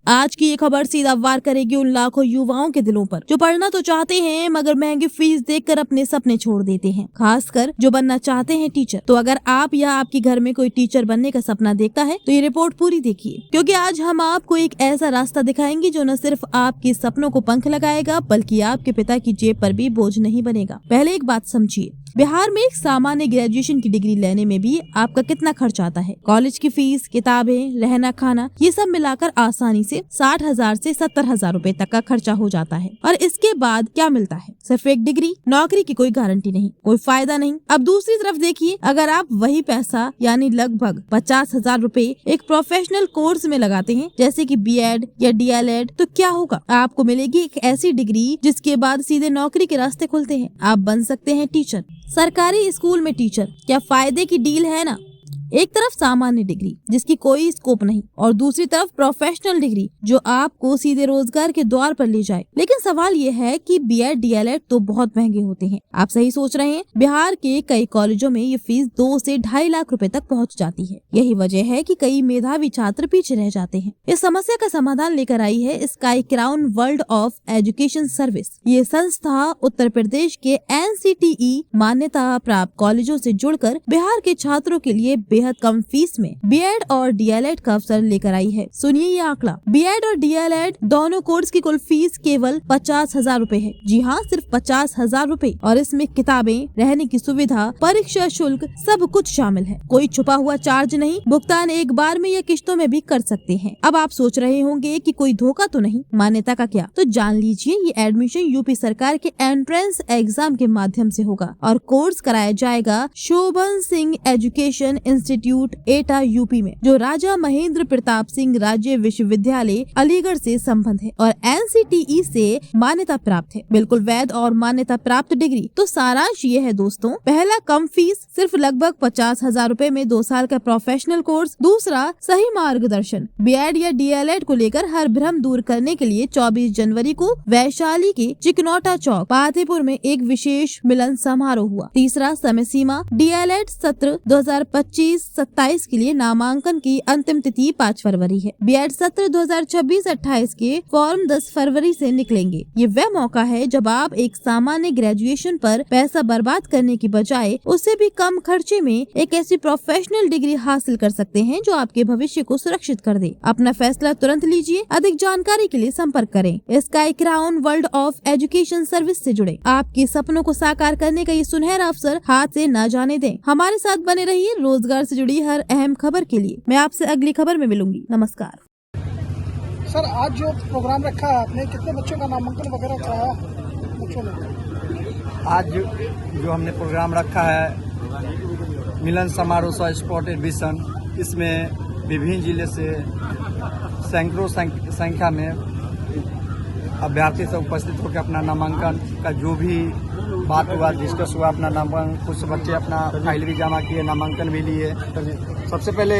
आज की ये खबर सीधा वार करेगी उन लाखों युवाओं के दिलों पर जो पढ़ना तो चाहते हैं मगर महंगी फीस देखकर अपने सपने छोड़ देते हैं, खासकर जो बनना चाहते हैं टीचर। तो अगर आप या आपके घर में कोई टीचर बनने का सपना देखता है तो ये रिपोर्ट पूरी देखिए, क्योंकि आज हम आपको एक ऐसा रास्ता दिखाएंगे जो न सिर्फ आपके सपनों को पंख लगाएगा बल्कि आपके पिता की जेब पर भी बोझ नहीं बनेगा। पहले एक बात समझिए, बिहार में एक सामान्य ग्रेजुएशन की डिग्री लेने में भी आपका कितना खर्च आता है। कॉलेज की फीस, किताबें, रहना, खाना, ये सब मिलाकर आसानी से 60,000 से 70,000 रूपए तक का खर्चा हो जाता है। और इसके बाद क्या मिलता है? सिर्फ एक डिग्री। नौकरी की कोई गारंटी नहीं, कोई फायदा नहीं। अब दूसरी तरफ देखिए, अगर आप वही पैसा यानी लगभग 50,000 रूपए एक प्रोफेशनल कोर्स में लगाते हैं जैसे कि BEd या DLEd, तो क्या होगा? आपको मिलेगी एक ऐसी डिग्री जिसके बाद सीधे नौकरी के रास्ते खुलते हैं। आप बन सकते हैं टीचर, सरकारी स्कूल में टीचर। क्या फायदे की डील है ना? एक तरफ सामान्य डिग्री जिसकी कोई स्कोप नहीं और दूसरी तरफ प्रोफेशनल डिग्री जो आपको सीधे रोजगार के द्वार पर ले जाए। लेकिन सवाल ये है कि BEd DLEd तो बहुत महंगे होते हैं। आप सही सोच रहे हैं, बिहार के कई कॉलेजों में ये फीस 2 से 2.5 लाख रुपए तक पहुंच जाती है। यही वजह है कि कई मेधावी छात्र पीछे रह जाते हैं। इस समस्या का समाधान लेकर आई है sky crown world of education service. ये संस्था उत्तर प्रदेश के NCTE मान्यता प्राप्त कॉलेजों से जुड़कर बिहार के छात्रों के लिए बेहद कम फीस में BEd और DLEd का अवसर लेकर आई है। सुनिए ये आंकड़ा, BEd और DLEd दोनों कोर्स की कुल फीस केवल 50,000 रूपए है। जी हाँ, सिर्फ 50,000 रूपए। और इसमें किताबें, रहने की सुविधा, परीक्षा शुल्क सब कुछ शामिल है। कोई छुपा हुआ चार्ज नहीं। भुगतान एक बार में या किश्तों में भी कर सकते हैं। अब आप सोच रहे होंगे कि कोई धोखा तो नहीं, मान्यता का क्या? तो जान लीजिए, ये एडमिशन यूपी सरकार के एंट्रेंस एग्जाम के माध्यम से होगा और कोर्स कराया जाएगा शोभन सिंह एजुकेशन इंस्टीट्यूट एटा यूपी में, जो राजा महेंद्र प्रताप सिंह राज्य विश्वविद्यालय अलीगढ़ से संबद्ध है और NCTE से मान्यता प्राप्त है। बिल्कुल वैध और मान्यता प्राप्त डिग्री। तो सारांश ये है दोस्तों, पहला कम फीस, सिर्फ लगभग 50,000 रूपए में 2 साल का प्रोफेशनल कोर्स। दूसरा सही मार्गदर्शन। BEd या DLEd को लेकर हर भ्रम दूर करने के लिए 24 जनवरी को वैशाली के चिकनौटा चौक पातेपुर में एक विशेष मिलन समारोह हुआ। तीसरा समय सीमा, DLEd सत्र 2025-27 के लिए नामांकन की अंतिम तिथि 5 फरवरी है। BEd सत्र 2026-28 के फॉर्म 10 फरवरी से निकलेंगे। ये वह मौका है जब आप एक सामान्य ग्रेजुएशन पर पैसा बर्बाद करने की बजाय उससे भी कम खर्चे में एक ऐसी प्रोफेशनल डिग्री हासिल कर सकते हैं जो आपके भविष्य को सुरक्षित कर दे। अपना फैसला तुरंत लीजिए। अधिक जानकारी के लिए संपर्क करें। Sky crown world of education service से जुड़े आपके सपनों को साकार करने का ये सुनहरा अवसर हाथ से न जाने दें। हमारे साथ बने रहिए रोजगार से जुड़ी हर अहम खबर के लिए। मैं आपसे अगली खबर में मिलूंगी। नमस्कार। सर, आज जो प्रोग्राम रखा है आपने, कितने बच्चों का नामांकन वगैरह कराया बच्चों ने? आज जो हमने प्रोग्राम रखा है मिलन समारोह सह स्पॉट एडमिशन, इसमें विभिन्न जिले से सैकड़ों संख्या में अभ्यर्थी सब उपस्थित होकर अपना नामांकन का जो भी बात हुआ, डिस्कस हुआ, अपना नामांकन, कुछ बच्चे अपना फाइल भी जमा किए, नामांकन भी लिए। सबसे पहले